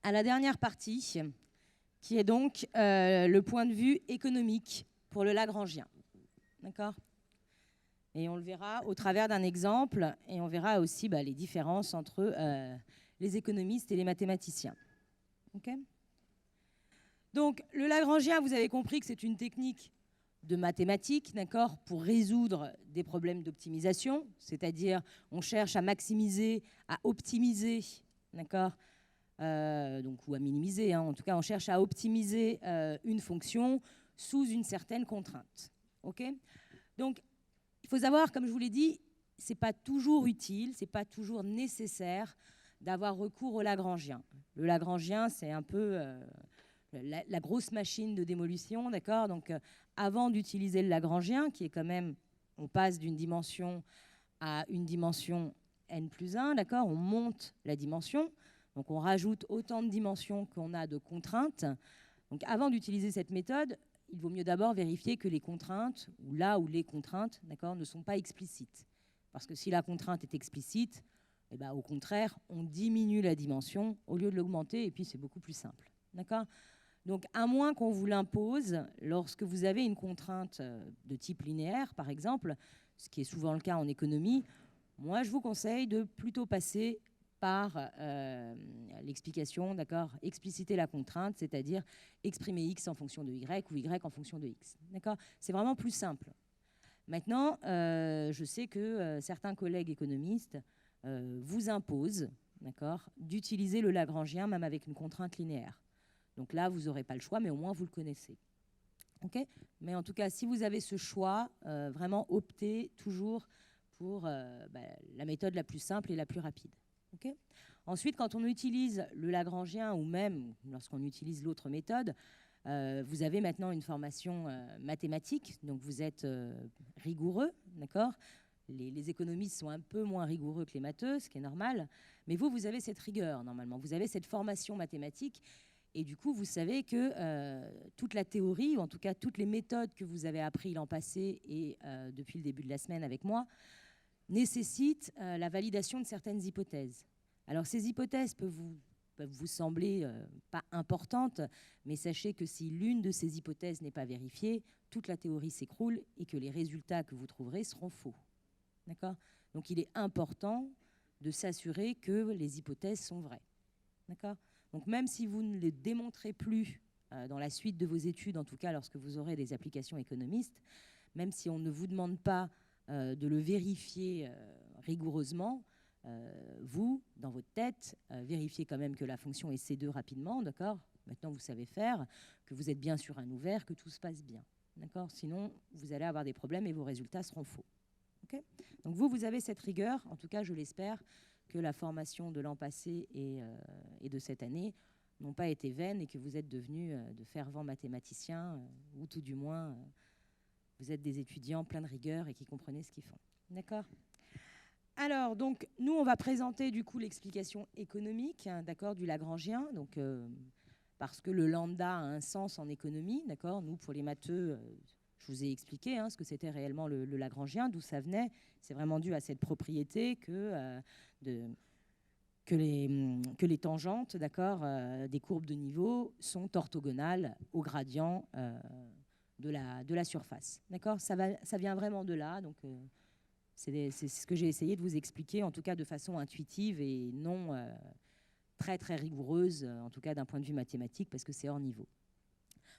à la dernière partie, qui est donc le point de vue économique pour le Lagrangien. D'accord ? Et on le verra au travers d'un exemple, et on verra aussi les différences entre les économistes et les mathématiciens. Okay ? Donc, le Lagrangien, vous avez compris que c'est une technique de mathématiques, d'accord, pour résoudre des problèmes d'optimisation, c'est-à-dire on cherche à maximiser, à optimiser, d'accord, donc, ou à minimiser, en tout cas, on cherche à optimiser une fonction sous une certaine contrainte. Okay ? Donc, il faut savoir, comme je vous l'ai dit, ce n'est pas toujours utile, ce n'est pas toujours nécessaire d'avoir recours au Lagrangien. Le Lagrangien, c'est un peu la grosse machine de démolition, d'accord ? Donc, avant d'utiliser le Lagrangien, qui est quand même, on passe d'une dimension à une dimension n plus 1, d'accord ? On monte la dimension, donc on rajoute autant de dimensions qu'on a de contraintes. Donc, avant d'utiliser cette méthode, il vaut mieux d'abord vérifier que les contraintes, ou là où les contraintes, d'accord, ne sont pas explicites. Parce que si la contrainte est explicite, eh ben, au contraire, on diminue la dimension au lieu de l'augmenter, et puis c'est beaucoup plus simple. D'accord ? Donc, à moins qu'on vous l'impose, lorsque vous avez une contrainte de type linéaire, par exemple, ce qui est souvent le cas en économie, moi, je vous conseille de plutôt passer par l'explication, d'accord, expliciter la contrainte, c'est-à-dire exprimer x en fonction de y ou y en fonction de x. D'accord ? C'est vraiment plus simple. Maintenant, je sais que certains collègues économistes vous imposent, d'accord, d'utiliser le Lagrangien même avec une contrainte linéaire. Donc là, vous n'aurez pas le choix, mais au moins vous le connaissez. Okay ? Mais en tout cas, si vous avez ce choix, vraiment optez toujours pour la méthode la plus simple et la plus rapide. Okay ? Ensuite, quand on utilise le Lagrangien ou même lorsqu'on utilise l'autre méthode, vous avez maintenant une formation mathématique, donc vous êtes rigoureux, d'accord ? Les économistes sont un peu moins rigoureux que les matheux, ce qui est normal, mais vous avez cette rigueur normalement, vous avez cette formation mathématique. Et du coup, vous savez que toute la théorie, ou en tout cas toutes les méthodes que vous avez apprises l'an passé et depuis le début de la semaine avec moi, nécessitent la validation de certaines hypothèses. Alors ces hypothèses peuvent vous sembler pas importantes, mais sachez que si l'une de ces hypothèses n'est pas vérifiée, toute la théorie s'écroule et que les résultats que vous trouverez seront faux. D'accord ? Donc il est important de s'assurer que les hypothèses sont vraies. D'accord ? Donc même si vous ne les démontrez plus dans la suite de vos études, en tout cas lorsque vous aurez des applications économistes, même si on ne vous demande pas de le vérifier rigoureusement, vous, dans votre tête, vérifiez quand même que la fonction est C2 rapidement, d'accord ? Maintenant, vous savez faire, que vous êtes bien sur un ouvert, que tout se passe bien, d'accord ? Sinon, vous allez avoir des problèmes et vos résultats seront faux. Okay ? Donc vous avez cette rigueur, en tout cas, je l'espère, que la formation de l'an passé et de cette année n'ont pas été vaines et que vous êtes devenus de fervents mathématiciens, ou tout du moins, vous êtes des étudiants pleins de rigueur et qui comprenaient ce qu'ils font. D'accord ? Alors, donc, nous, on va présenter du coup l'explication économique, d'accord, du Lagrangien, donc, parce que le lambda a un sens en économie, d'accord ? Nous, pour les matheux, je vous ai expliqué ce que c'était réellement le Lagrangien, d'où ça venait. C'est vraiment dû à cette propriété que les tangentes, d'accord, des courbes de niveau sont orthogonales au gradient de la surface. D'accord ? Ça vient vraiment de là. Donc, c'est ce que j'ai essayé de vous expliquer, en tout cas de façon intuitive et non très, très rigoureuse, en tout cas d'un point de vue mathématique, parce que c'est hors niveau.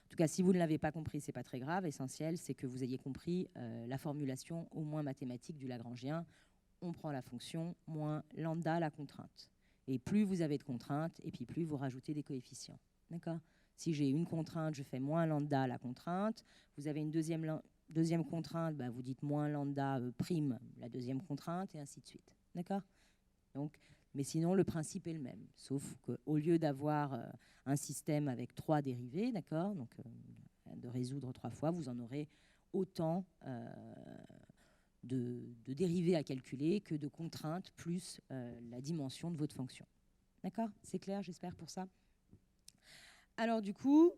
En tout cas, si vous ne l'avez pas compris, ce n'est pas très grave. L'essentiel, c'est que vous ayez compris la formulation au moins mathématique du Lagrangien. On prend la fonction moins lambda, la contrainte. Et plus vous avez de contraintes, et puis plus vous rajoutez des coefficients. D'accord ? Si j'ai une contrainte, je fais moins lambda, la contrainte. Vous avez une deuxième contrainte, vous dites moins lambda prime, la deuxième contrainte, et ainsi de suite. D'accord ? Donc, mais sinon, le principe est le même, sauf qu'au lieu d'avoir un système avec 3 dérivés, d'accord, donc de résoudre 3 fois, vous en aurez autant de dérivés à calculer que de contraintes plus la dimension de votre fonction. D'accord ? C'est clair, j'espère, pour ça. Alors du coup,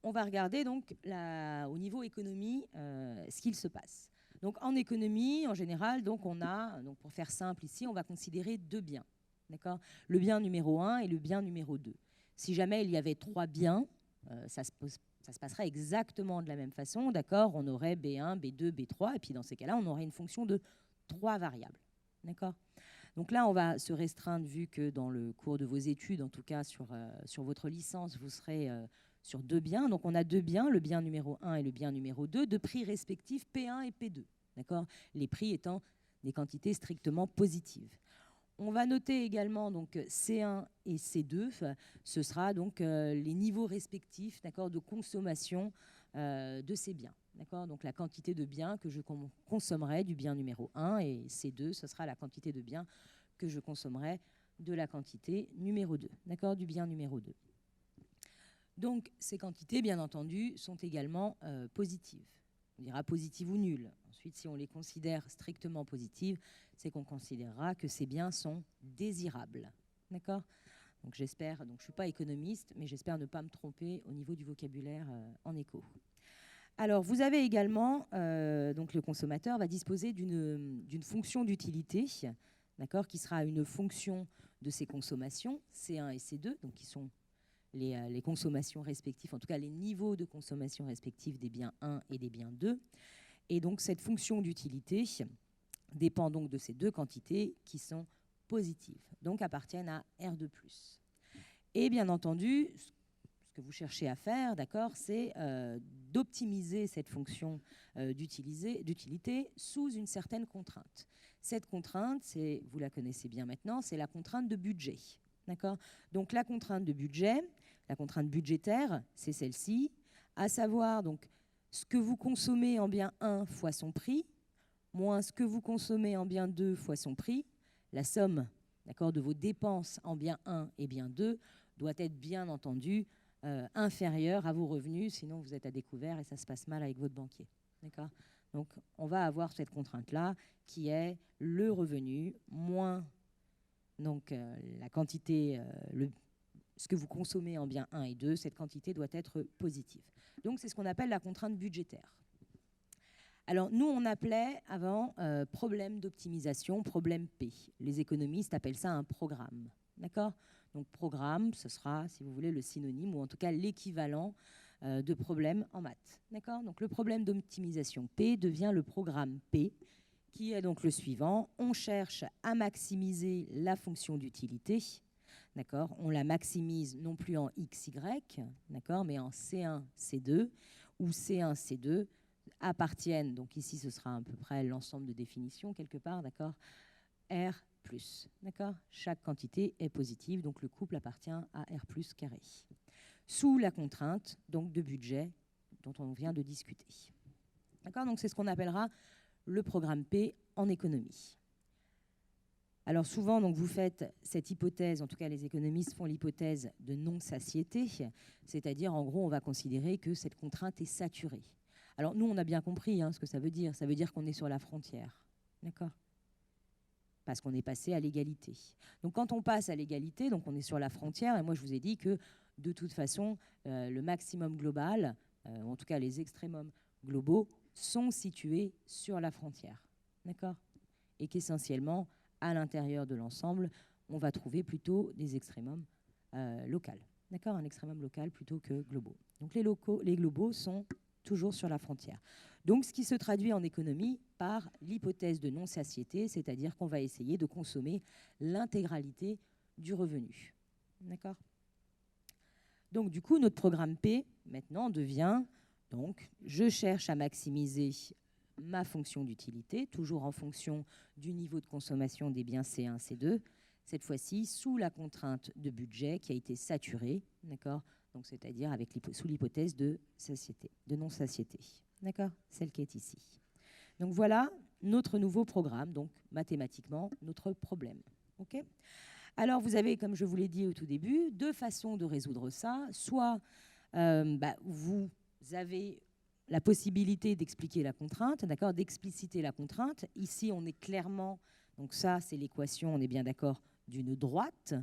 on va regarder donc au niveau économie ce qu'il se passe. Donc en économie, en général, donc pour faire simple ici, on va considérer 2 biens. D'accord ? Le bien numéro 1 et le bien numéro 2. Si jamais il y avait 3 biens, ça se passerait exactement de la même façon, d'accord? On aurait B1, B2, B3, et puis dans ces cas-là, on aurait une fonction de 3 variables, d'accord? Donc là, on va se restreindre, vu que dans le cours de vos études, en tout cas sur votre licence, vous serez sur 2 biens. Donc on a 2 biens, le bien numéro 1 et le bien numéro 2, de prix respectifs P1 et P2, d'accord? Les prix étant des quantités strictement positives. On va noter également donc C1 et C2, ce sera donc les niveaux respectifs, d'accord, de consommation de ces biens. Donc la quantité de biens que je consommerai du bien numéro 1, et C2, ce sera la quantité de biens que je consommerai de la quantité numéro 2, du bien numéro 2. Donc ces quantités, bien entendu, sont également positives. On dira positives ou nulles. Ensuite, si on les considère strictement positives, c'est qu'on considérera que ces biens sont désirables. D'accord ? Donc j'espère, donc je ne suis pas économiste, mais j'espère ne pas me tromper au niveau du vocabulaire en éco. Alors, vous avez également, donc le consommateur va disposer d'une fonction d'utilité, d'accord, qui sera une fonction de ses consommations, C1 et C2, donc qui sont les consommations respectives, en tout cas les niveaux de consommation respectifs des biens 1 et des biens 2. Et donc cette fonction d'utilité dépend donc de ces 2 quantités qui sont positives, donc appartiennent à R2+. Et bien entendu, ce que vous cherchez à faire, d'accord, c'est d'optimiser cette fonction d'utilité sous une certaine contrainte. Cette contrainte, vous la connaissez bien maintenant, c'est la contrainte de budget. D'accord ? Donc la contrainte de budget, la contrainte budgétaire, c'est celle-ci, à savoir donc ce que vous consommez en bien 1 fois son prix, moins ce que vous consommez en bien 2 fois son prix. La somme, d'accord, de vos dépenses en bien 1 et bien 2 doit être bien entendu inférieure à vos revenus, sinon vous êtes à découvert et ça se passe mal avec votre banquier. D'accord ? Donc on va avoir cette contrainte-là qui est le revenu moins donc la quantité, ce que vous consommez en bien 1 et 2, cette quantité doit être positive. Donc c'est ce qu'on appelle la contrainte budgétaire. Alors nous, on appelait avant problème d'optimisation, problème P. Les économistes appellent ça un programme. D'accord ? Donc programme, ce sera, si vous voulez, le synonyme, ou en tout cas l'équivalent de problème en maths. D'accord ? Donc le problème d'optimisation P devient le programme P, qui est donc le suivant. On cherche à maximiser la fonction d'utilité. D'accord ? On la maximise non plus en x, y, d'accord, mais en C1, C2, où C1, C2 appartiennent, donc ici ce sera à peu près l'ensemble de définitions quelque part, d'accord, R+, d'accord. Chaque quantité est positive, donc le couple appartient à R plus carré, sous la contrainte donc de budget dont on vient de discuter. D'accord, donc c'est ce qu'on appellera le programme P en économie. Alors souvent, donc, vous faites cette hypothèse, en tout cas les économistes font l'hypothèse de non-satiété, c'est-à-dire en gros on va considérer que cette contrainte est saturée. Alors nous on a bien compris ce que ça veut dire qu'on est sur la frontière, d'accord ? Parce qu'on est passé à l'égalité. Donc quand on passe à l'égalité, donc on est sur la frontière, et moi je vous ai dit que de toute façon le maximum global, en tout cas les extrémums globaux, sont situés sur la frontière, d'accord ? Et qu'essentiellement, à l'intérieur de l'ensemble, on va trouver plutôt des extrémums locaux. D'accord ? Un extrémum local plutôt que globaux. Donc les globaux sont toujours sur la frontière. Donc ce qui se traduit en économie par l'hypothèse de non-satiété, c'est-à-dire qu'on va essayer de consommer l'intégralité du revenu. D'accord ? Donc du coup, notre programme P, maintenant, devient, donc, je cherche à maximiser ma fonction d'utilité, toujours en fonction du niveau de consommation des biens C1, C2, cette fois-ci sous la contrainte de budget qui a été saturée, d'accord ? Donc c'est-à-dire sous l'hypothèse de satiété, de non-satiété, d'accord ? Celle qui est ici. Donc voilà notre nouveau programme, donc mathématiquement notre problème. Ok ? Alors vous avez, comme je vous l'ai dit au tout début, 2 façons de résoudre ça. Soit vous avez la possibilité d'expliquer la contrainte, d'accord, d'expliciter la contrainte. Ici, on est clairement, donc ça, c'est l'équation, on est bien d'accord, d'une droite,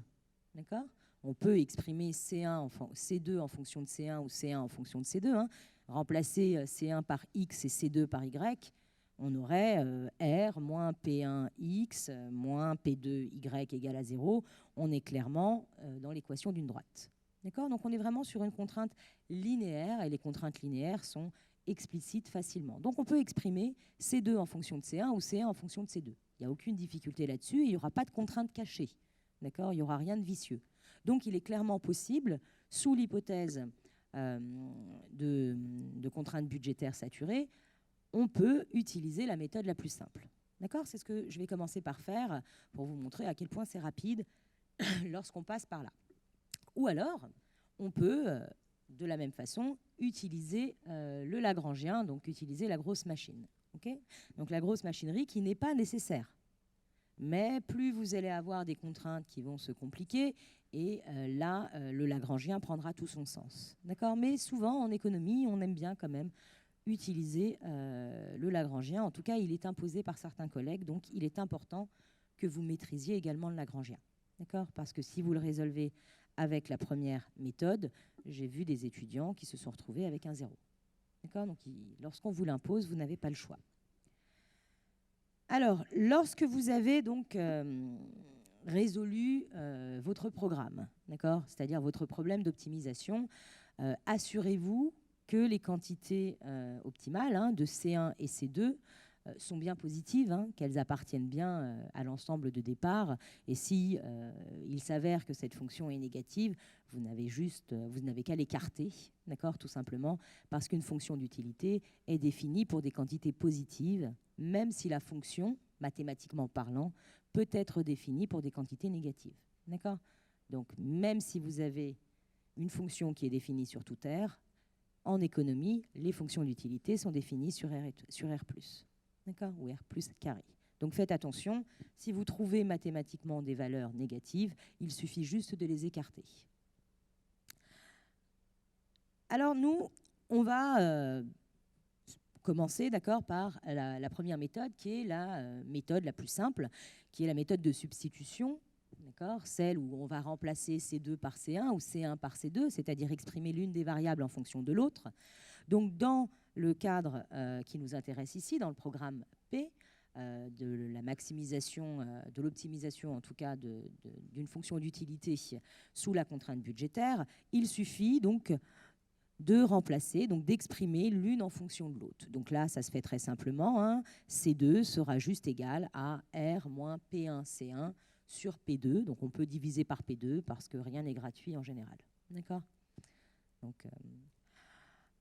d'accord. On peut exprimer C2 en fonction de C1 ou C1 en fonction de C2. Remplacer C1 par X et C2 par Y, on aurait R moins P1X moins P2Y égale à 0. On est clairement dans l'équation d'une droite, D'accord? Donc on est vraiment sur une contrainte linéaire, et les contraintes linéaires sont explicites facilement. Donc on peut exprimer C2 en fonction de C1 ou C1 en fonction de C2. Il n'y a aucune difficulté là-dessus, et il n'y aura pas de contrainte cachée. D'accord? Il n'y aura rien de vicieux. Donc il est clairement possible, sous l'hypothèse de contraintes budgétaires saturées, on peut utiliser la méthode la plus simple. D'accord? C'est ce que je vais commencer par faire pour vous montrer à quel point c'est rapide lorsqu'on passe par là. Ou alors, on peut, de la même façon, utiliser le Lagrangien, donc utiliser la grosse machine. Okay? Donc la grosse machinerie qui n'est pas nécessaire. Mais plus vous allez avoir des contraintes qui vont se compliquer, et là, le Lagrangien prendra tout son sens. D'accord? Mais souvent, en économie, on aime bien quand même utiliser le Lagrangien. En tout cas, il est imposé par certains collègues, donc il est important que vous maîtrisiez également le Lagrangien. D'accord? Parce que si vous le résolvez avec la première méthode, j'ai vu des étudiants qui se sont retrouvés avec un 0. D'accord? Donc, lorsqu'on vous l'impose, vous n'avez pas le choix. Alors, lorsque vous avez donc résolu votre programme, d'accord, c'est-à-dire votre problème d'optimisation, assurez-vous que les quantités optimales de C1 et C2 sont bien positives, qu'elles appartiennent bien à l'ensemble de départ. Et si il s'avère que cette fonction est négative, vous n'avez qu'à l'écarter, d'accord, tout simplement, parce qu'une fonction d'utilité est définie pour des quantités positives, même si la fonction, mathématiquement parlant, peut être définie pour des quantités négatives. D'accord? Donc, même si vous avez une fonction qui est définie sur toute R, en économie, les fonctions d'utilité sont définies sur R+. D'accord? Ou R plus carré. Donc faites attention, si vous trouvez mathématiquement des valeurs négatives, il suffit juste de les écarter. Alors nous, on va commencer, d'accord, par la première méthode, qui est la méthode la plus simple, qui est la méthode de substitution, d'accord, celle où on va remplacer C2 par C1 ou C1 par C2, c'est-à-dire exprimer l'une des variables en fonction de l'autre. Donc dans le cadre qui nous intéresse ici, dans le programme P, de la maximisation, de l'optimisation en tout cas d'une fonction d'utilité sous la contrainte budgétaire, il suffit donc de remplacer, donc d'exprimer l'une en fonction de l'autre. Donc là, ça se fait très simplement. C2 sera juste égal à R moins P1C1 sur P2. Donc on peut diviser par P2 parce que rien n'est gratuit en général. D'accord ? Donc,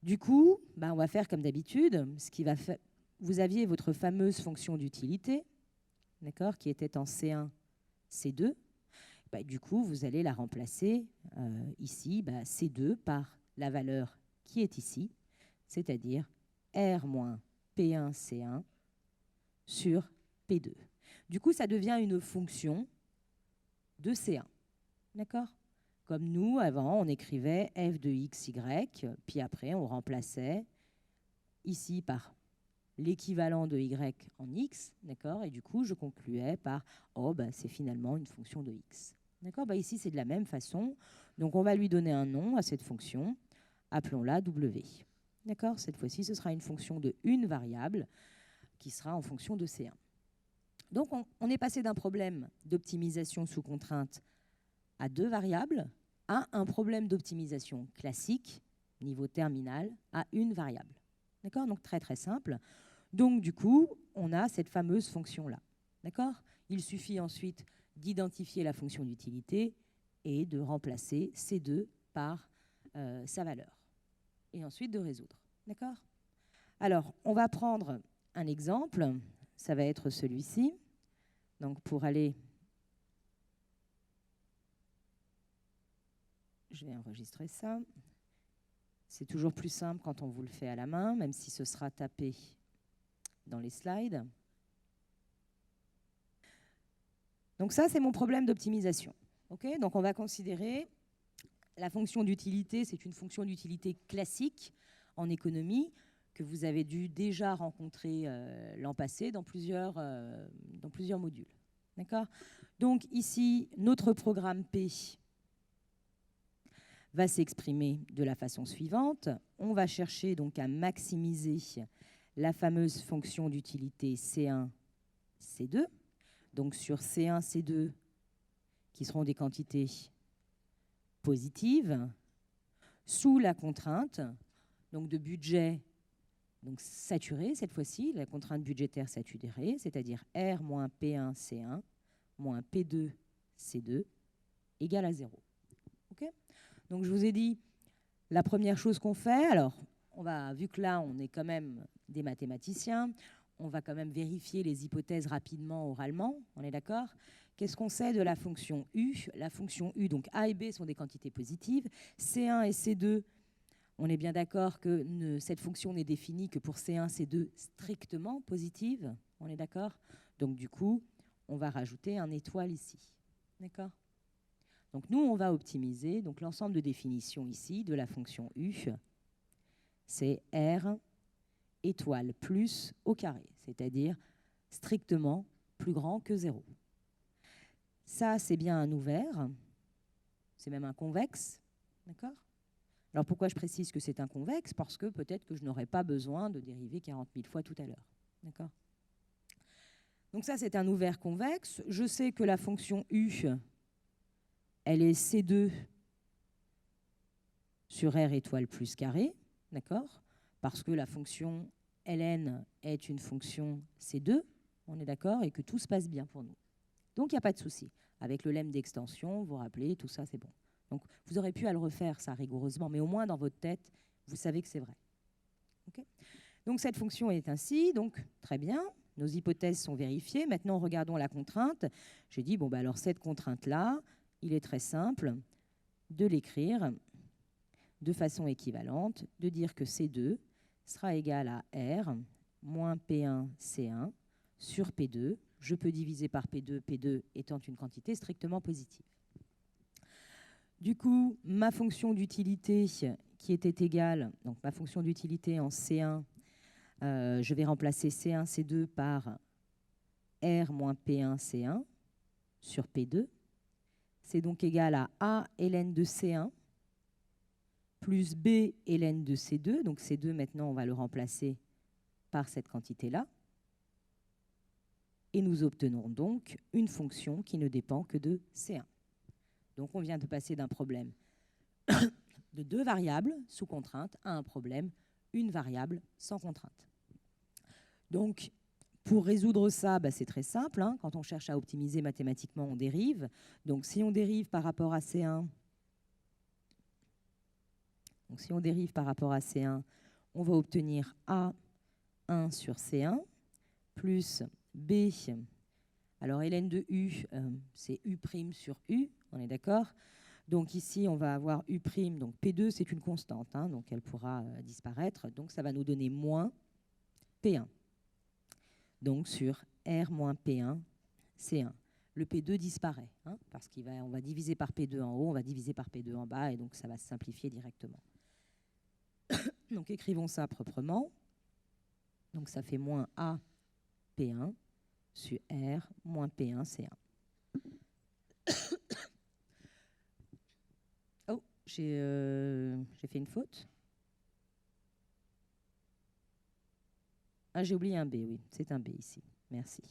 du coup, on va faire comme d'habitude. Vous aviez votre fameuse fonction d'utilité, d'accord, qui était en C1, C2. Du coup, vous allez la remplacer ici, C2 par la valeur qui est ici, c'est-à-dire R moins P1C1 sur P2. Du coup, ça devient une fonction de C1. D'accord ? Comme nous, avant, on écrivait f de x, y, puis après, on remplaçait ici par l'équivalent de y en x, d'accord ? Et du coup, je concluais par c'est finalement une fonction de x. D'accord ? Ici, c'est de la même façon. Donc, on va lui donner un nom à cette fonction. Appelons-la W. D'accord ? Cette fois-ci, ce sera une fonction de une variable qui sera en fonction de C1. Donc, on est passé d'un problème d'optimisation sous contrainte à deux variables à un problème d'optimisation classique, niveau terminal, à une variable. D'accord ? Donc, très, très simple. Donc, du coup, on a cette fameuse fonction-là. D'accord ? Il suffit ensuite d'identifier la fonction d'utilité et de remplacer C2 par sa valeur. Et ensuite de résoudre. D'accord ? Alors, on va prendre un exemple. Ça va être celui-ci. Donc, pour aller... Je vais enregistrer ça. C'est toujours plus simple quand on vous le fait à la main, même si ce sera tapé dans les slides. Donc ça, c'est mon problème d'optimisation. Okay ? Donc on va considérer la fonction d'utilité, c'est une fonction d'utilité classique en économie que vous avez dû déjà rencontrer l'an passé dans plusieurs modules. D'accord ? Donc ici, notre programme P va s'exprimer de la façon suivante. On va chercher donc à maximiser la fameuse fonction d'utilité C1, C2. Donc sur C1, C2, qui seront des quantités positive sous la contrainte donc de budget donc saturé cette fois-ci, la contrainte budgétaire saturée, c'est-à-dire R moins P1 C1 moins P2 C2 égale à 0. Okay, donc je vous ai dit la première chose qu'on fait, alors vu que là on est quand même des mathématiciens, on va quand même vérifier les hypothèses rapidement oralement, on est d'accord? Qu'est-ce qu'on sait de la fonction U? La fonction U, donc A et B sont des quantités positives, C1 et C2, on est bien d'accord que cette fonction n'est définie que pour C1, C2 strictement positive, on est d'accord? Donc du coup, on va rajouter un étoile ici, d'accord? Donc nous, on va optimiser donc l'ensemble de définitions ici de la fonction U, c'est R étoile plus au carré, c'est-à-dire strictement plus grand que 0. Ça, c'est bien un ouvert, c'est même un convexe, d'accord? Alors pourquoi je précise que c'est un convexe? Parce que peut-être que je n'aurai pas besoin de dériver 40 000 fois tout à l'heure, d'accord? Donc ça, c'est un ouvert convexe. Je sais que la fonction U, elle est C2 sur R étoile plus carré, d'accord? Parce que la fonction ln est une fonction C2, on est d'accord, et que tout se passe bien pour nous. Donc il n'y a pas de souci. Avec le lemme d'extension, vous vous rappelez, tout ça, c'est bon. Donc vous aurez pu à le refaire, ça, rigoureusement, mais au moins dans votre tête, vous savez que c'est vrai. Okay, donc cette fonction est ainsi, donc très bien, nos hypothèses sont vérifiées. Maintenant, regardons la contrainte. J'ai dit, bon, bah, alors cette contrainte-là, il est très simple de l'écrire de façon équivalente, de dire que C2 sera égal à R moins P1 C1 sur P2. Je peux diviser par P2, P2 étant une quantité strictement positive. Du coup, ma fonction d'utilité qui était égale, donc ma fonction d'utilité en C1, je vais remplacer C1, C2 par R moins P1 C1 sur P2. C'est donc égal à A ln de C1 plus B ln de C2. Donc C2, maintenant, on va le remplacer par cette quantité-là. Et nous obtenons donc une fonction qui ne dépend que de C1. Donc on vient de passer d'un problème de 2 variables sous contrainte à un problème une variable sans contrainte. Donc pour résoudre ça, bah, c'est très simple, hein. Quand on cherche à optimiser mathématiquement, on dérive. Donc si on dérive par rapport à C1, on va obtenir A1 sur C1 plus B. Alors ln de U, c'est U' sur U, on est d'accord? Donc ici, on va avoir U', donc P2, c'est une constante, hein, donc elle pourra disparaître. Donc ça va nous donner moins P1. Donc sur R moins P1, C1. Le P2 disparaît, hein, parce qu'on va diviser par P2 en haut, on va diviser par P2 en bas, et donc ça va se simplifier directement. Donc écrivons ça proprement. Donc ça fait moins A P1 sur R moins P1 C1. Oh, j'ai fait une faute. Ah, j'ai oublié un B, oui, c'est un B ici. Merci.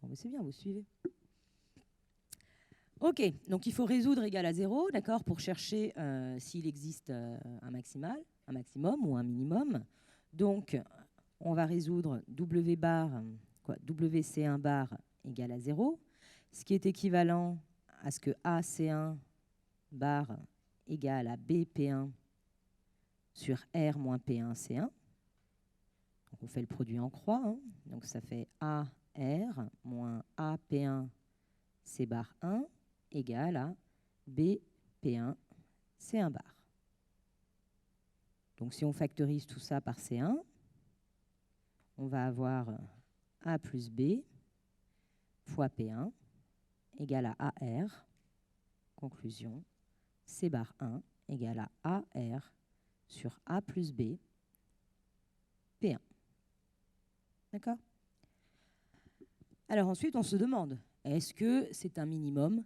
Bon, mais c'est bien, vous suivez. OK, donc il faut résoudre égal à 0, d'accord, pour chercher s'il existe un maximum ou un minimum. Donc, on va résoudre W bar, WC1 bar égale à 0, ce qui est équivalent à ce que AC1 bar égale à BP1 sur R moins P1 C1. Donc on fait le produit en croix, hein. Donc ça fait AR moins AP1 C bar 1 égale à BP1 C1 bar. Donc si on factorise tout ça par C1, on va avoir A plus B fois P1 égale à AR. Conclusion, C bar 1 égale à AR sur A plus B P1. D'accord? Alors ensuite, on se demande, est-ce que c'est un minimum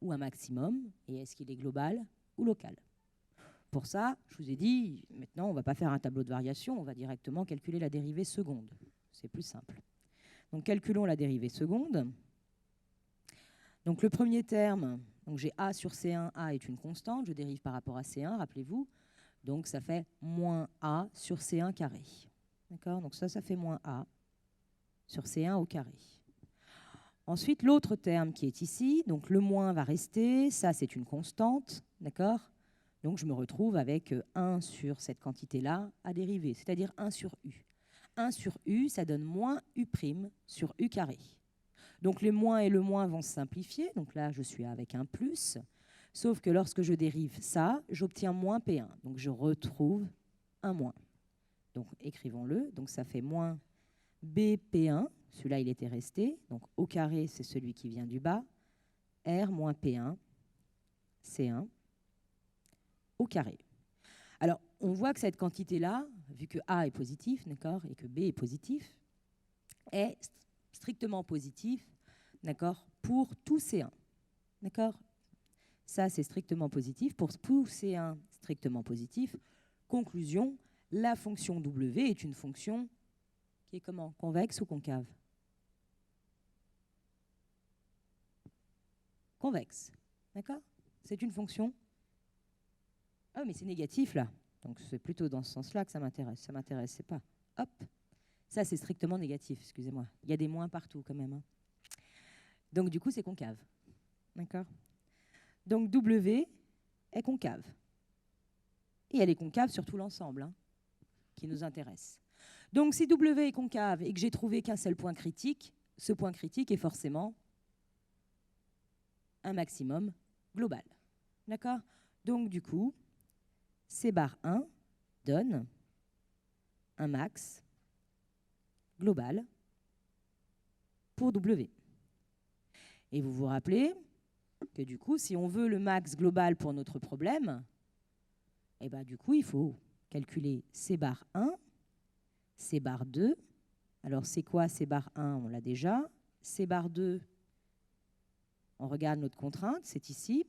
ou un maximum? Et est-ce qu'il est global ou local? Pour ça, je vous ai dit, maintenant, on ne va pas faire un tableau de variation, on va directement calculer la dérivée seconde. C'est plus simple. Donc calculons la dérivée seconde. Donc le premier terme, donc j'ai A sur C1, A est une constante, je dérive par rapport à C1, rappelez-vous. Donc ça fait moins A sur C1 carré. D'accord? Donc ça fait moins A sur C1 au carré. Ensuite, l'autre terme qui est ici, donc le moins va rester, ça c'est une constante, d'accord? Donc je me retrouve avec 1 sur cette quantité-là à dériver, c'est-à-dire 1 sur U. 1 sur U, ça donne moins U' sur U carré. Donc les moins et le moins vont se simplifier, donc là je suis avec un plus, sauf que lorsque je dérive ça, j'obtiens moins P1, donc je retrouve un moins. Donc écrivons-le, donc ça fait moins BP1, celui-là il était resté, donc au carré c'est celui qui vient du bas, R moins P1, C1, au carré. Alors on voit que cette quantité-là, vu que A est positif, d'accord, et que B est positif, est strictement positif, d'accord, pour tout C1, d'accord. Ça c'est strictement positif, pour tout C1 strictement positif. Conclusion, la fonction W est une fonction qui est comment? Convexe ou concave? Convexe. D'accord? C'est une fonction. Ah, mais c'est négatif là. Donc c'est plutôt dans ce sens-là que ça m'intéresse. Ça m'intéresse, c'est pas. Hop. Ça, c'est strictement négatif, excusez-moi. Il y a des moins partout quand même. Hein. Donc du coup, c'est concave. D'accord? Donc W est concave. Et elle est concave sur tout l'ensemble hein, qui nous intéresse. Donc si W est concave et que j'ai trouvé qu'un seul point critique, ce point critique est forcément un maximum global. D'accord? Donc du coup, C bar 1 donne un max global pour W. Et vous vous rappelez que du coup, si on veut le max global pour notre problème, eh ben, du coup, il faut calculer C bar 1, C bar 2. Alors, c'est quoi C bar 1? On l'a déjà. C bar 2, on regarde notre contrainte, c'est ici.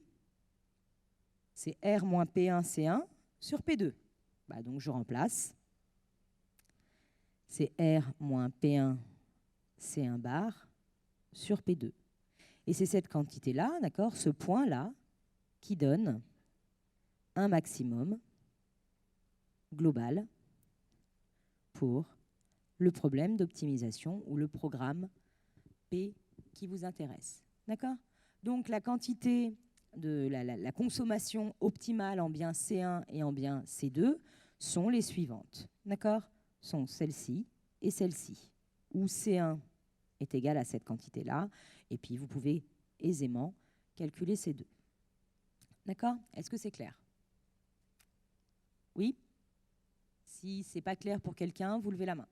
C'est R moins P1 C1 sur P2. Bah, donc, je remplace. C'est R moins P1 C1 bar sur P2. Et c'est cette quantité-là, d'accord, ce point-là, qui donne un maximum global pour le problème d'optimisation ou le programme P qui vous intéresse. D'accord? Donc la quantité de la consommation optimale en bien C1 et en bien C2 sont les suivantes. D'accord? Sont celle-ci et celle-ci, où C1 est égal à cette quantité-là, et puis vous pouvez aisément calculer ces deux. D'accord? Est-ce que c'est clair? Oui? Si ce n'est pas clair pour quelqu'un, vous levez la main.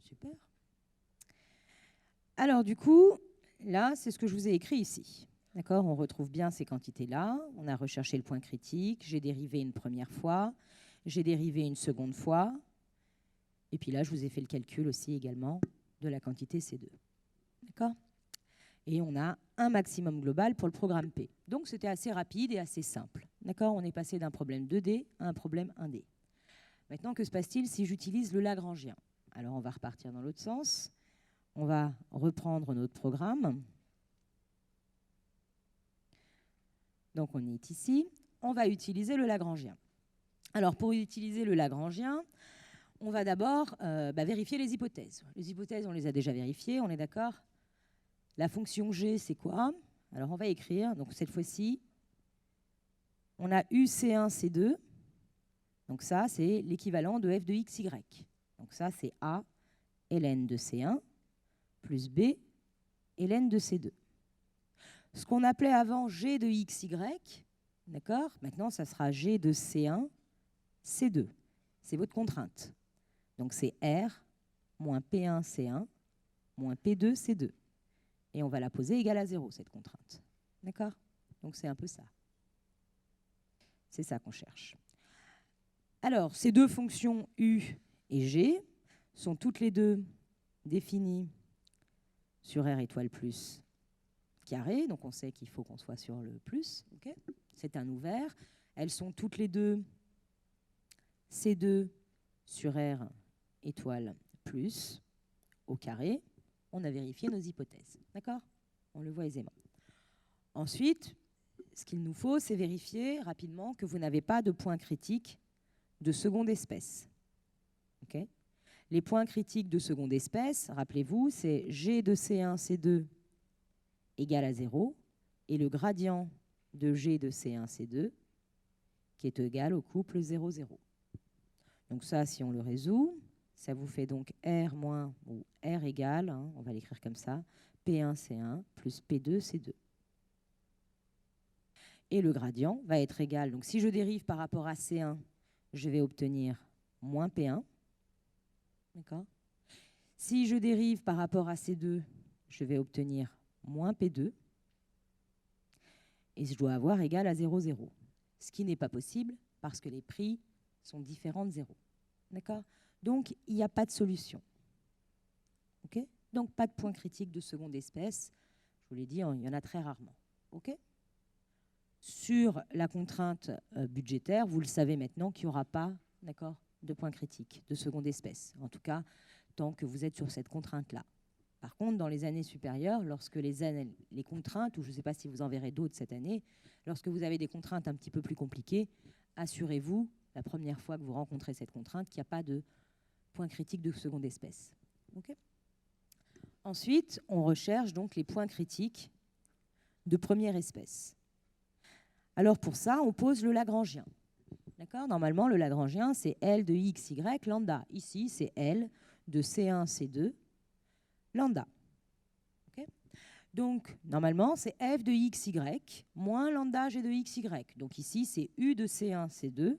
Super. Alors du coup, là, c'est ce que je vous ai écrit ici. D'accord? On retrouve bien ces quantités-là. On a recherché le point critique. J'ai dérivé une première fois. J'ai dérivé une seconde fois. Et puis là, je vous ai fait le calcul aussi également de la quantité C2. D'accord? Et on a un maximum global pour le programme P. Donc c'était assez rapide et assez simple. D'accord? On est passé d'un problème 2D à un problème 1D. Maintenant, que se passe-t-il si j'utilise le Lagrangien? Alors on va repartir dans l'autre sens. On va reprendre notre programme. Donc on est ici. On va utiliser le Lagrangien. Alors pour utiliser le Lagrangien, on va d'abord vérifier les hypothèses. Les hypothèses, on les a déjà vérifiées, on est d'accord? La fonction G, c'est quoi? Alors on va écrire, donc cette fois-ci, on a UC1, C2. Donc ça, c'est l'équivalent de f de xy. Donc ça, c'est A ln de C1 plus B ln de C2. Ce qu'on appelait avant G de xy, d'accord? Maintenant, ça sera G de C1, C2. C'est votre contrainte. Donc c'est R moins P1, C1 moins P2, C2. Et on va la poser égale à 0, cette contrainte. D'accord? Donc c'est un peu ça. C'est ça qu'on cherche. Alors, ces deux fonctions U et G sont toutes les deux définies sur R étoile plus carré. Donc on sait qu'il faut qu'on soit sur le plus. Okay, c'est un ouvert. Elles sont toutes les deux C2 sur R étoile plus au carré. on a vérifié nos hypothèses. D'accord? On le voit aisément. Ensuite, ce qu'il nous faut, c'est vérifier rapidement que vous n'avez pas de points critiques de seconde espèce. Okay? Les points critiques de seconde espèce, rappelez-vous, c'est G de C1, C2 égale à 0 et le gradient de G de C1, C2 qui est égal au couple 0, 0. Donc ça, si on le résout, ça vous fait donc R moins, ou R égale, hein, on va l'écrire comme ça, P1, C1 plus P2, C2. Et le gradient va être égal, donc si je dérive par rapport à C1, je vais obtenir moins P1. D'accord ? Si je dérive par rapport à C2, je vais obtenir moins P2. Et je dois avoir égal à 0, 0. Ce qui n'est pas possible parce que les prix sont différents de 0. D'accord ? Donc, il n'y a pas de solution. Okay ? Donc, pas de point critique de seconde espèce. Je vous l'ai dit, il y en a très rarement. Okay ? Sur la contrainte budgétaire, vous le savez maintenant qu'il n'y aura pas, d'accord, de point critique de seconde espèce. En tout cas, tant que vous êtes sur cette contrainte-là. Par contre, dans les années supérieures, lorsque les contraintes, ou je ne sais pas si vous en verrez d'autres cette année, lorsque vous avez des contraintes un petit peu plus compliquées, assurez-vous, la première fois que vous rencontrez cette contrainte, qu'il n'y a pas de point critique de seconde espèce. Okay ? Ensuite, on recherche donc les points critiques de première espèce. Alors pour ça, on pose le Lagrangien. D'accord ? Normalement, le Lagrangien, c'est L de x, y, lambda. Ici, c'est L de C1, C2, lambda. Okay ? Donc, normalement, c'est f de x, y moins lambda g de x, y. Donc ici, c'est u de C1, C2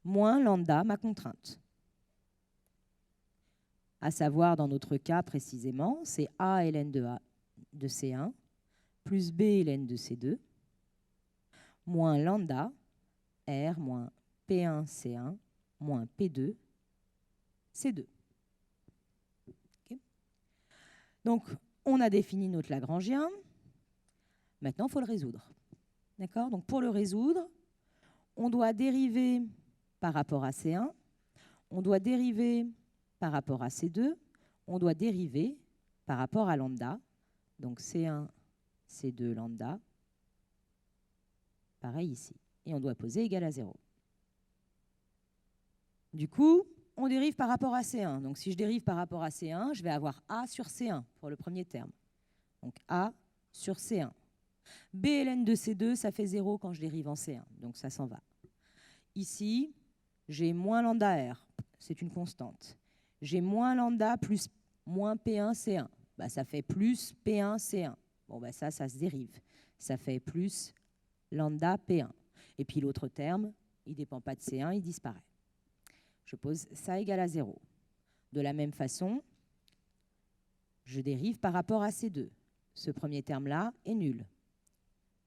moins lambda, ma contrainte. À savoir, dans notre cas précisément, c'est a ln de C1 plus b ln de C2 moins lambda r moins P1 C1 moins P2 C2. Okay. Donc, on a défini notre Lagrangien. Maintenant, il faut le résoudre. D'accord ? Donc, pour le résoudre, on doit dériver par rapport à C1, on doit dériver par rapport à C2, on doit dériver par rapport à lambda. Donc, C1, C2 lambda. Pareil ici. Et on doit poser égal à 0. Du coup, on dérive par rapport à C1. Donc, si je dérive par rapport à C1, je vais avoir A sur C1 pour le premier terme. Donc, A sur C1. B ln de C2, ça fait 0 quand je dérive en C1. Donc, ça s'en va. Ici, j'ai moins lambda R. C'est une constante. J'ai moins lambda plus moins P1 C1. Bah, ça fait plus P1 C1. Bon, bah, ça se dérive. Ça fait plus lambda P1. Et puis l'autre terme, il ne dépend pas de C1, il disparaît. Je pose ça égal à 0. De la même façon, je dérive par rapport à C2. Ce premier terme-là est nul.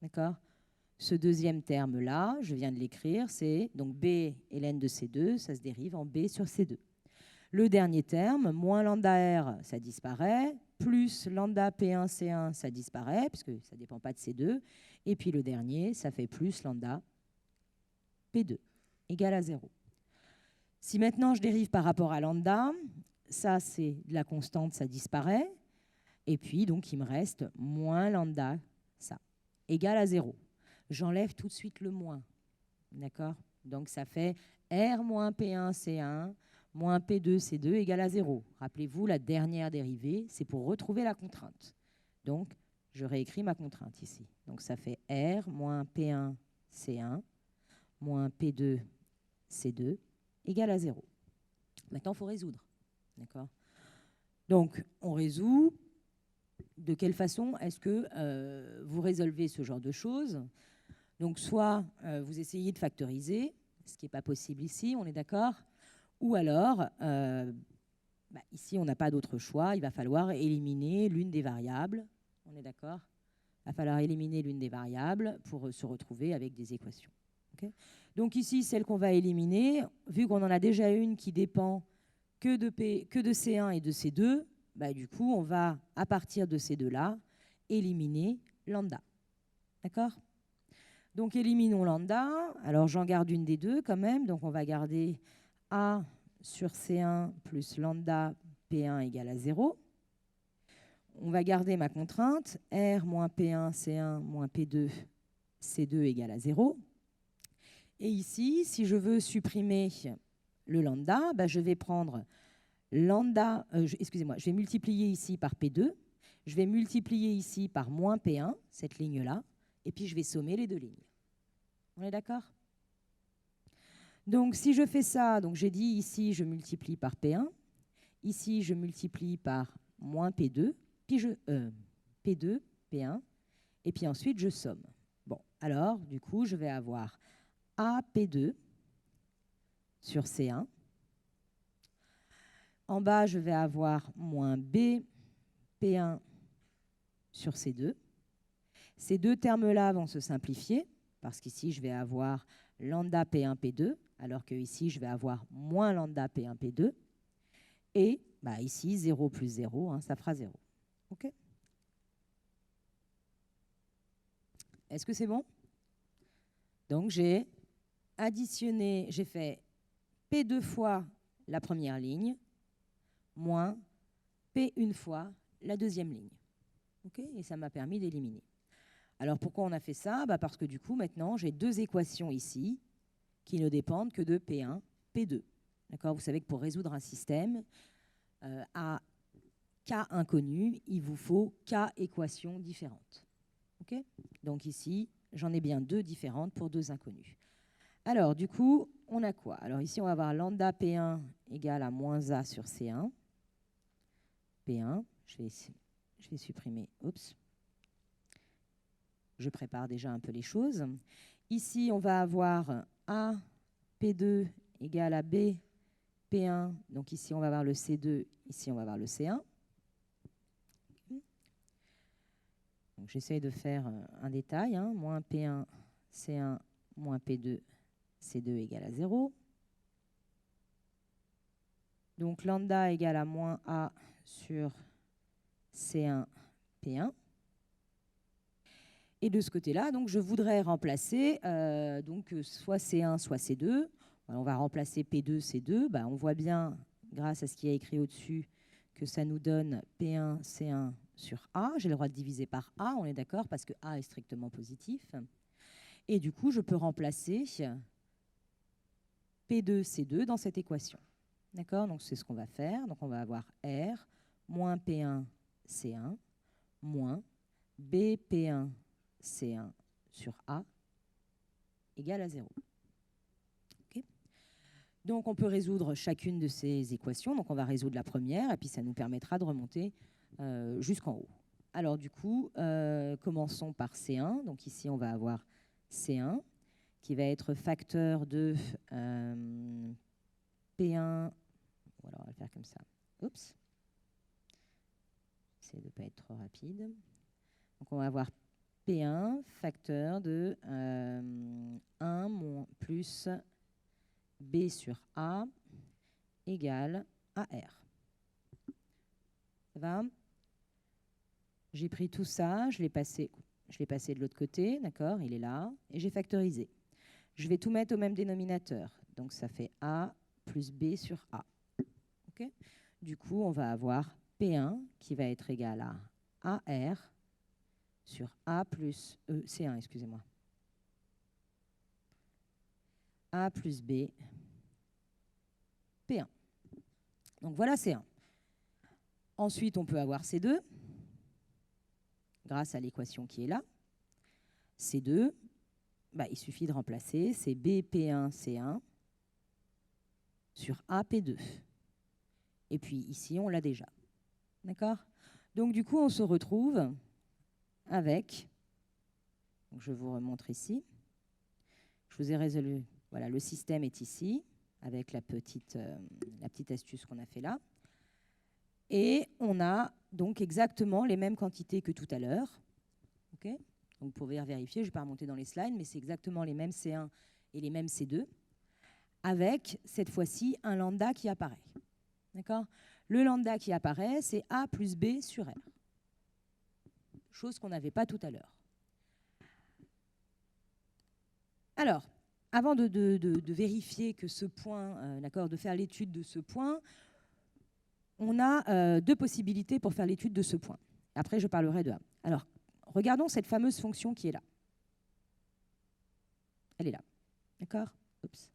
D'accord ? Ce deuxième terme-là, je viens de l'écrire, c'est donc B ln de C2, ça se dérive en B sur C2. Le dernier terme, moins lambda R, ça disparaît, plus lambda P1 C1, ça disparaît, puisque ça ne dépend pas de C2. Et puis le dernier, ça fait plus lambda P2, égal à 0. Si maintenant je dérive par rapport à lambda, ça c'est de la constante, ça disparaît. Et puis donc il me reste moins lambda, ça, égal à 0. J'enlève tout de suite le moins. D'accord ? Donc ça fait R moins P1 C1 moins P2 C2 égale à 0. Rappelez-vous, la dernière dérivée, c'est pour retrouver la contrainte. Donc, je réécris ma contrainte ici. Donc ça fait R moins P1 C1 moins P2 C2 égale à 0. Maintenant, il faut résoudre. D'accord ? Donc, on résout. De quelle façon est-ce que vous résolvez ce genre de choses ? Donc, soit vous essayez de factoriser, ce qui n'est pas possible ici, on est d'accord ? Ou alors, ici, on n'a pas d'autre choix, il va falloir éliminer l'une des variables. On est d'accord ? Il va falloir éliminer l'une des variables pour se retrouver avec des équations. Okay ? Donc ici, celle qu'on va éliminer, vu qu'on en a déjà une qui dépend que de C1 et de C2, du coup, on va, à partir de ces deux-là, éliminer lambda. D'accord ? Donc, éliminons lambda. Alors, j'en garde une des deux quand même. Donc, on va garder A sur C1 plus lambda P1 égale à 0. On va garder ma contrainte, R moins P1, C1 moins P2, C2 égale à 0. Et ici, si je veux supprimer le lambda, bah, je vais prendre lambda, excusez-moi, je vais multiplier ici par P2, je vais multiplier ici par moins P1, cette ligne-là, et puis je vais sommer les deux lignes. On est d'accord? Donc si je fais ça, donc j'ai dit ici je multiplie par P1, ici je multiplie par moins P2, puis P2, P1, et puis ensuite je somme. Bon, alors du coup je vais avoir A P2 sur C1. En bas je vais avoir moins B P1 sur C2. Ces deux termes-là vont se simplifier, parce qu'ici je vais avoir lambda P1 P2, alors qu'ici je vais avoir moins lambda P1 P2. Et bah, ici, 0 plus 0, hein, ça fera 0. OK? Est-ce que c'est bon? Donc, j'ai additionné, j'ai fait P2 fois la première ligne, moins P1 fois la deuxième ligne. Okay? Et ça m'a permis d'éliminer. Alors, pourquoi on a fait ça? Bah, parce que du coup, maintenant, j'ai deux équations ici qui ne dépendent que de P1, P2. D'accord? Vous savez que pour résoudre un système, à K inconnu, il vous faut K équations différentes. Okay? Donc ici, j'en ai bien deux différentes pour deux inconnus. Alors, du coup, on a quoi? Alors ici, on va avoir lambda P1 égale à moins A sur C1. P1, je vais supprimer, oups. Je prépare déjà un peu les choses. Ici, on va avoir A P2 égale à B P1. Donc ici, on va avoir le C2, ici, on va avoir le C1. J'essaye de faire un détail, hein. Moins P1, C1, moins P2, C2 égale à 0. Donc lambda égale à moins A sur C1, P1. Et de ce côté-là, donc, je voudrais remplacer donc, soit C1, soit C2. On va remplacer P2, C2. Bah, on voit bien, grâce à ce qui est écrit au-dessus, que ça nous donne P1, C1 sur A. J'ai le droit de diviser par A, on est d'accord, parce que A est strictement positif. Et du coup, je peux remplacer P2, C2 dans cette équation. D'accord? Donc, c'est ce qu'on va faire. Donc, on va avoir R moins P1, C1 moins B, P1, C1 sur A égale à 0. Okay. Donc, on peut résoudre chacune de ces équations. Donc, on va résoudre la première, et puis ça nous permettra de remonter jusqu'en haut. Alors, du coup, commençons par C1. Donc, ici, on va avoir C1 qui va être facteur de P1. Voilà, on va le faire comme ça. Oups. J'essaie de ne pas être trop rapide. Donc, on va avoir P1 facteur de 1 plus B sur A égale à R. Ça va? J'ai pris tout ça, je l'ai passé de l'autre côté, d'accord? Il est là, et j'ai factorisé. Je vais tout mettre au même dénominateur. Donc, ça fait A plus B sur A. Okay? Du coup, on va avoir P1 qui va être égal à AR sur A plus C1, excusez-moi. A plus B, P1. Donc voilà C1. Ensuite, on peut avoir C2, grâce à l'équation qui est là. C2, bah, il suffit de remplacer, c'est B, P1, C1 sur A, P2. Et puis ici, on l'a déjà. D'accord? Donc du coup, on se retrouve avec, donc je vous remontre ici, je vous ai résolu, voilà, le système est ici, avec la petite astuce qu'on a fait là. Et on a donc exactement les mêmes quantités que tout à l'heure. Okay? Donc vous pouvez vérifier, je ne vais pas remonter dans les slides, mais c'est exactement les mêmes C1 et les mêmes C2, avec cette fois-ci un lambda qui apparaît. D'accord? Le lambda qui apparaît, c'est A plus B sur R. Chose qu'on n'avait pas tout à l'heure. Alors, avant de vérifier que ce point, d'accord, de faire l'étude de ce point, on a deux possibilités pour faire l'étude de ce point. Après, je parlerai de A. Alors, regardons cette fameuse fonction qui est là. Elle est là. D'accord? Oups.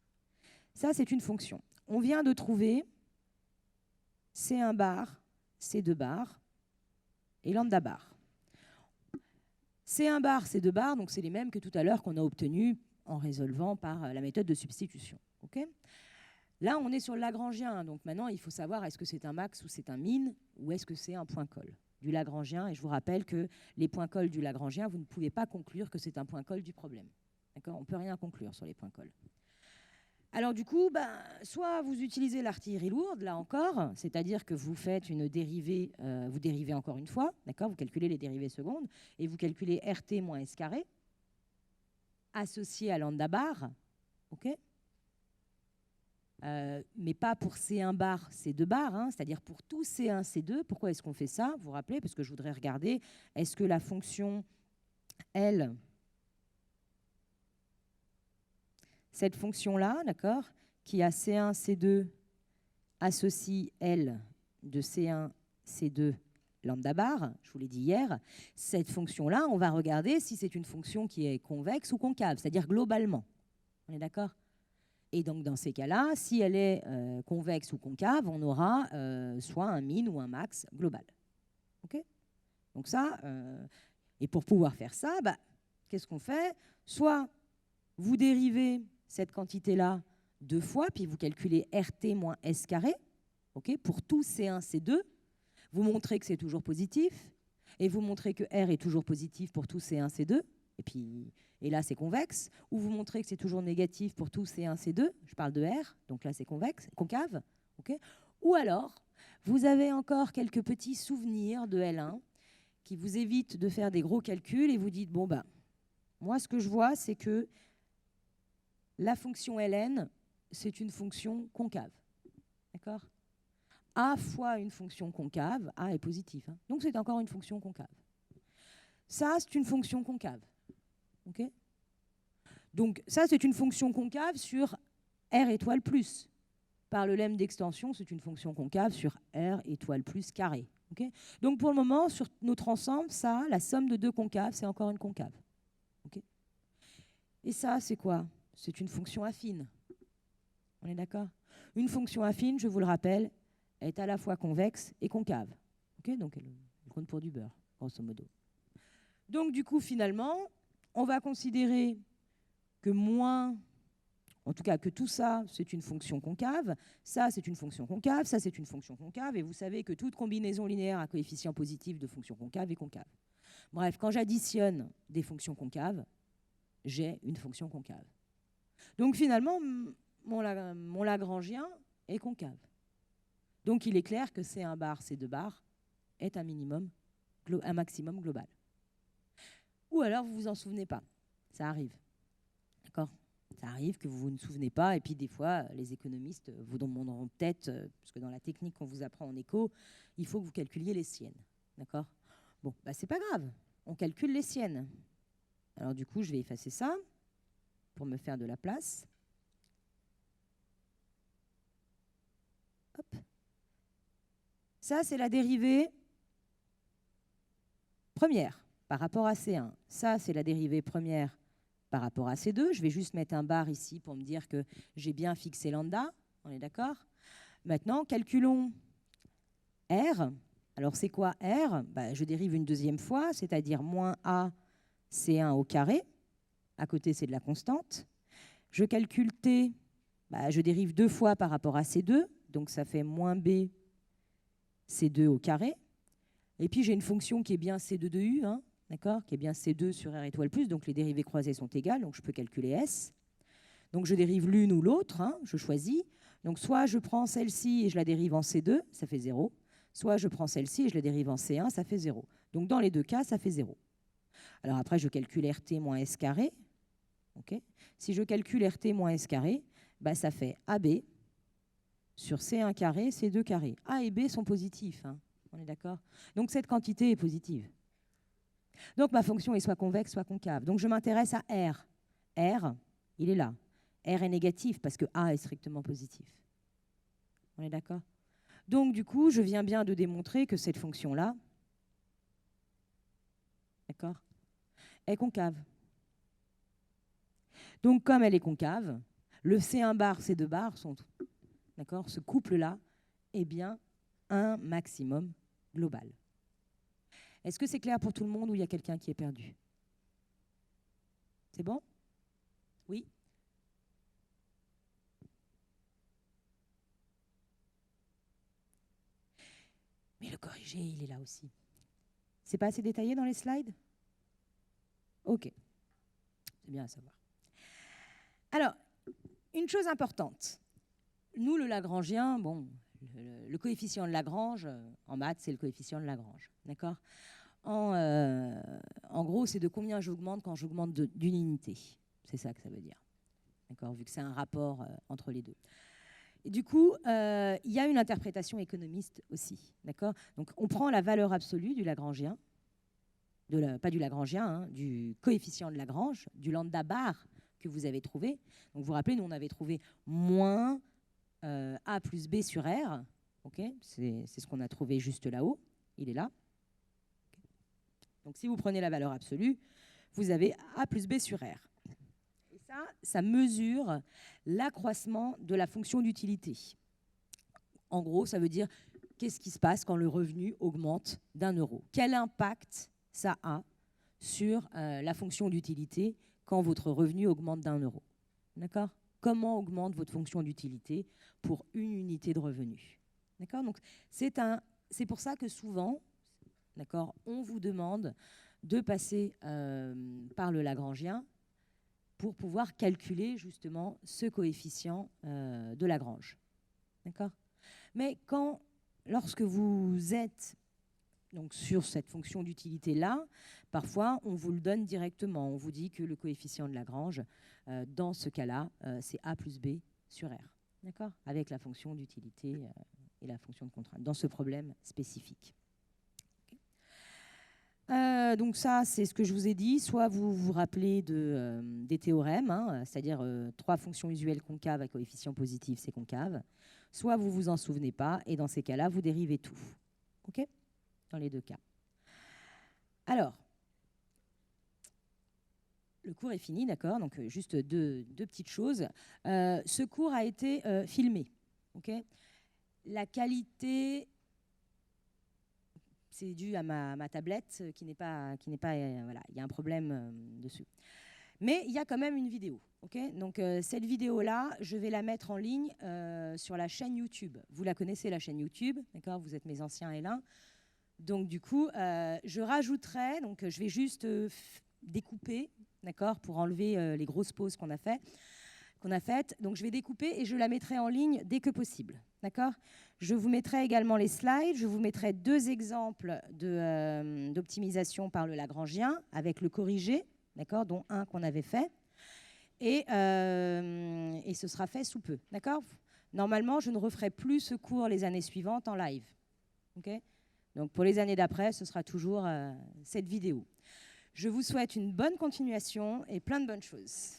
Ça, c'est une fonction. On vient de trouver C1 bar, C2 bar et lambda bar. C1 bar, C2 bar, donc c'est les mêmes que tout à l'heure qu'on a obtenus en résolvant par la méthode de substitution. Okay, là, on est sur le Lagrangien. Donc maintenant, il faut savoir est-ce que c'est un max ou c'est un min ou est-ce que c'est un point col du Lagrangien. Et je vous rappelle que les points col du Lagrangien, vous ne pouvez pas conclure que c'est un point col du problème. On ne peut rien conclure sur les points col. Alors du coup, soit vous utilisez l'artillerie lourde, là encore, c'est-à-dire que vous faites une dérivée, vous dérivez encore une fois, d'accord, vous calculez les dérivées secondes, et vous calculez RT moins S carré, associé à lambda bar, ok, mais pas pour C1 bar, C2 bar, hein, c'est-à-dire pour tout C1, C2. Pourquoi est-ce qu'on fait ça? Vous vous rappelez? Parce que je voudrais regarder, est-ce que la fonction L... Cette fonction-là, d'accord, qui a C1, C2, associe L de C1, C2, lambda bar, je vous l'ai dit hier, cette fonction-là, on va regarder si c'est une fonction qui est convexe ou concave, c'est-à-dire globalement. On est d'accord? Et donc, dans ces cas-là, si elle est convexe ou concave, on aura soit un min ou un max global. OK? Donc ça, et pour pouvoir faire ça, qu'est-ce qu'on fait? Soit vous dérivez cette quantité-là deux fois, puis vous calculez RT moins S carré, okay, pour tout C1, C2. Vous montrez que c'est toujours positif, et vous montrez que R est toujours positif pour tout C1, C2, et là c'est convexe, ou vous montrez que c'est toujours négatif pour tout C1, C2, je parle de R, donc là c'est convexe, concave, okay, ou alors vous avez encore quelques petits souvenirs de L1 qui vous évitent de faire des gros calculs, et vous dites, bon moi ce que je vois c'est que la fonction Ln, c'est une fonction concave. D'accord? A fois une fonction concave, A est positif, hein, donc c'est encore une fonction concave. Ça, c'est une fonction concave. Okay, donc ça, c'est une fonction concave sur R étoile plus. Par le lemme d'extension, c'est une fonction concave sur R étoile plus carré. Okay, donc pour le moment, sur notre ensemble, ça, la somme de deux concaves, c'est encore une concave. Okay, et ça, c'est quoi? C'est une fonction affine. On est d'accord? Une fonction affine, je vous le rappelle, est à la fois convexe et concave. Okay, donc elle compte pour du beurre, grosso modo. Donc du coup, finalement, on va considérer que en tout cas que tout ça, c'est une fonction concave, ça, c'est une fonction concave, ça, c'est une fonction concave, et vous savez que toute combinaison linéaire à coefficient positif de fonctions concaves est concave. Bref, quand j'additionne des fonctions concaves, j'ai une fonction concave. Donc finalement, mon Lagrangien est concave. Donc il est clair que C1 bar, C2 bar est un maximum global. Ou alors vous ne vous en souvenez pas. Ça arrive. D'accord? Ça arrive que vous vous ne souvenez pas, et puis des fois, les économistes vous demanderont peut-être, parce que dans la technique qu'on vous apprend en éco, il faut que vous calculiez les siennes. D'accord? Bon, c'est pas grave. On calcule les siennes. Alors du coup, je vais effacer ça pour me faire de la place. Hop. Ça, c'est la dérivée première par rapport à C1. Ça, c'est la dérivée première par rapport à C2. Je vais juste mettre un bar ici pour me dire que j'ai bien fixé lambda. On est d'accord? Maintenant, calculons R. Alors, c'est quoi R? Je dérive une deuxième fois, c'est-à-dire moins A C1 au carré. À côté, c'est de la constante. Je calcule T, je dérive deux fois par rapport à C2, donc ça fait moins B C2 au carré. Et puis j'ai une fonction qui est bien C2 de U, hein, d'accord, qui est bien C2 sur R étoile plus, donc les dérivées croisées sont égales, donc je peux calculer S. Donc je dérive l'une ou l'autre, hein, je choisis. Donc soit je prends celle-ci et je la dérive en C2, ça fait 0. Soit je prends celle-ci et je la dérive en C1, ça fait 0. Donc dans les deux cas, ça fait 0. Alors après, je calcule RT moins S carré. Okay. Si je calcule RT moins S carré, ça fait AB sur C1 carré, C2 carré. A et B sont positifs, hein. On est d'accord? Donc cette quantité est positive. Donc ma fonction est soit convexe, soit concave. Donc je m'intéresse à R. R, il est là. R est négatif parce que A est strictement positif. On est d'accord? Donc, du coup, je viens bien de démontrer que cette fonction-là, d'accord, est concave. Donc, comme elle est concave, le C1 bar, C2 bar sont, d'accord, ce couple-là est bien un maximum global. Est-ce que c'est clair pour tout le monde ou il y a quelqu'un qui est perdu? C'est bon? Oui? Mais le corrigé, il est là aussi. C'est pas assez détaillé dans les slides? Ok. C'est bien à savoir. Alors, une chose importante. Nous, le Lagrangien, bon, le coefficient de Lagrange, en maths, c'est le coefficient de Lagrange. D'accord? En gros, c'est de combien j'augmente quand j'augmente d'une unité. C'est ça que ça veut dire. D'accord? Vu que c'est un rapport entre les deux. Et du coup, il y a une interprétation économiste aussi. D'accord? Donc, on prend la valeur absolue du Lagrangien, pas du Lagrangien, hein, du coefficient de Lagrange, du lambda bar que vous avez trouvé. Donc, vous vous rappelez, nous, on avait trouvé moins A plus B sur R. Okay, c'est ce qu'on a trouvé juste là-haut. Il est là. Okay. Donc, si vous prenez la valeur absolue, vous avez A plus B sur R. Et ça mesure l'accroissement de la fonction d'utilité. En gros, ça veut dire qu'est-ce qui se passe quand le revenu augmente d'1 €. Quel impact ça a sur la fonction d'utilité quand votre revenu augmente d'1 €. D'accord? Comment augmente votre fonction d'utilité pour une unité de revenu? D'accord? Donc, c'est pour ça que souvent, d'accord, on vous demande de passer par le Lagrangien pour pouvoir calculer justement ce coefficient de Lagrange. D'accord? Mais lorsque vous êtes donc, sur cette fonction d'utilité-là, parfois, on vous le donne directement. On vous dit que le coefficient de Lagrange, dans ce cas-là, c'est A plus B sur R. D'accord? Avec la fonction d'utilité et la fonction de contrainte, dans ce problème spécifique. Okay. Donc ça, c'est ce que je vous ai dit. Soit vous vous rappelez des théorèmes, hein, c'est-à-dire 3 fonctions usuelles concaves à coefficient positif, c'est concave. Soit vous ne vous en souvenez pas, et dans ces cas-là, vous dérivez tout. OK? Dans les deux cas. Alors, le cours est fini, d'accord? Donc, juste deux petites choses. Ce cours a été filmé. Okay? La qualité, c'est dû à ma tablette qui n'est pas voilà, il y a un problème dessus. Mais il y a quand même une vidéo. Okay? Donc, cette vidéo-là, je vais la mettre en ligne sur la chaîne YouTube. Vous la connaissez, la chaîne YouTube, d'accord? Vous êtes mes anciens L1. Donc, du coup, je rajouterai, donc je vais juste découper, d'accord, pour enlever les grosses pauses qu'on a faites. Donc, je vais découper et je la mettrai en ligne dès que possible, d'accord? Je vous mettrai également les slides. Je vous mettrai 2 exemples d'optimisation par le Lagrangien avec le corrigé, d'accord, dont un qu'on avait fait. Et ce sera fait sous peu, d'accord? Normalement, je ne referai plus ce cours les années suivantes en live, ok? Donc, pour les années d'après, ce sera toujours cette vidéo. Je vous souhaite une bonne continuation et plein de bonnes choses.